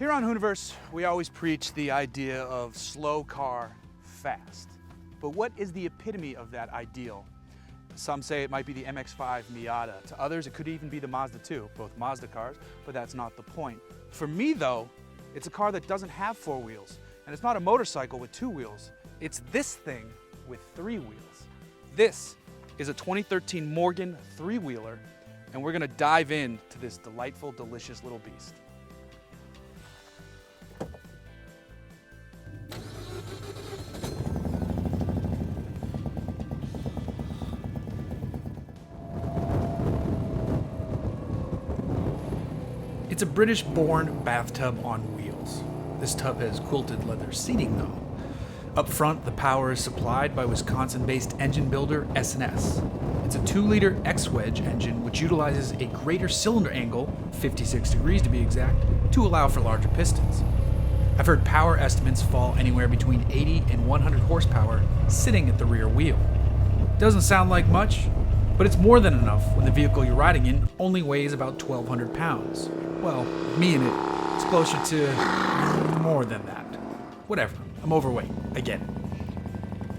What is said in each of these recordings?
Here on Hooniverse, we always preach the idea of slow car fast. But what is the epitome of that ideal? Some say it might be the MX-5 Miata. To others, it could even be the Mazda 2, both Mazda cars, but that's not the point. For me though, it's a car that doesn't have four wheels, and it's not a motorcycle with two wheels. It's this thing with three wheels. This is a 2013 Morgan three-wheeler, and we're gonna dive into this delightful, delicious little beast. It's a British-born bathtub on wheels. This tub has quilted leather seating though. Up front, the power is supplied by Wisconsin-based engine builder S&S. It's a 2-liter X-Wedge engine which utilizes a greater cylinder angle, 56 degrees to be exact, to allow for larger pistons. I've heard power estimates fall anywhere between 80 and 100 horsepower sitting at the rear wheel. Doesn't sound like much, but it's more than enough when the vehicle you're riding in only weighs about 1,200 pounds. Well, me in it, it's closer to more than that. Whatever, I'm overweight, I get it.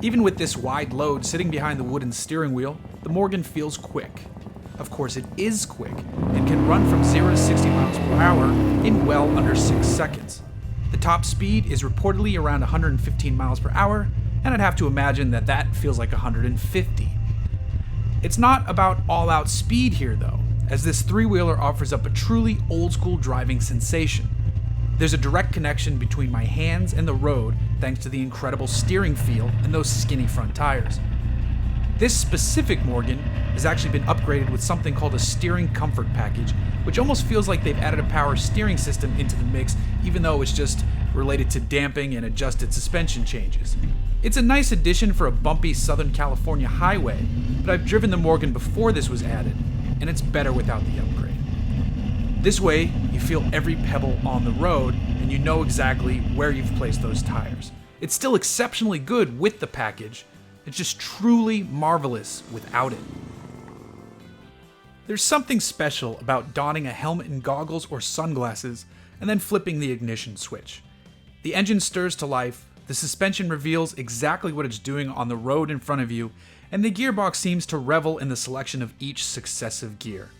Even with this wide load sitting behind the wooden steering wheel, the Morgan feels quick. Of course it is quick, and can run from 0 to 60 miles per hour in well under 6 seconds. The top speed is reportedly around 115 miles per hour, and I'd have to imagine that that feels like 150. It's not about all-out speed here though, as this three-wheeler offers up a truly old-school driving sensation. There's a direct connection between my hands and the road thanks to the incredible steering feel and those skinny front tires. This specific Morgan has actually been upgraded with something called a steering comfort package, which almost feels like they've added a power steering system into the mix, even though it's just related to damping and adjusted suspension changes. It's a nice addition for a bumpy Southern California highway, but I've driven the Morgan before this was added, and it's better without the upgrade. This way, you feel every pebble on the road, and you know exactly where you've placed those tires. It's still exceptionally good with the package, it's just truly marvelous without it. There's something special about donning a helmet and goggles or sunglasses, and then flipping the ignition switch. The engine stirs to life, the suspension reveals exactly what it's doing on the road in front of you, and the gearbox seems to revel in the selection of each successive gear.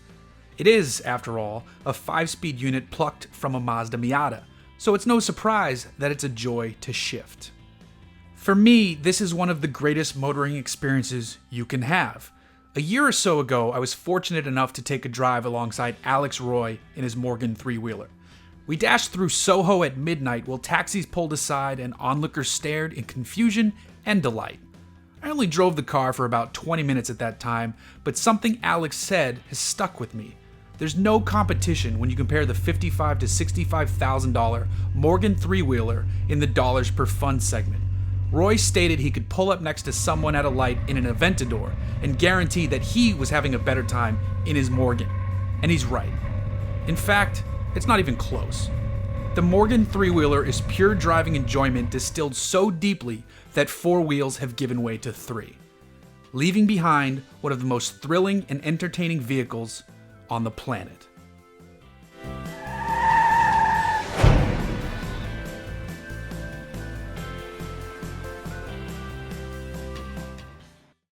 It is, after all, a 5-speed unit plucked from a Mazda Miata, so it's no surprise that it's a joy to shift. For me, this is one of the greatest motoring experiences you can have. A year or so ago, I was fortunate enough to take a drive alongside Alex Roy in his Morgan three-wheeler. We dashed through Soho at midnight while taxis pulled aside and onlookers stared in confusion and delight. I only drove the car for about 20 minutes at that time, but something Alex said has stuck with me. There's no competition when you compare the $55,000 to $65,000 Morgan three-wheeler in the dollars per fun segment. Roy stated he could pull up next to someone at a light in an Aventador and guarantee that he was having a better time in his Morgan. And he's right. In fact, it's not even close. The Morgan three-wheeler is pure driving enjoyment distilled so deeply that 4 wheels have given way to 3, leaving behind one of the most thrilling and entertaining vehicles on the planet.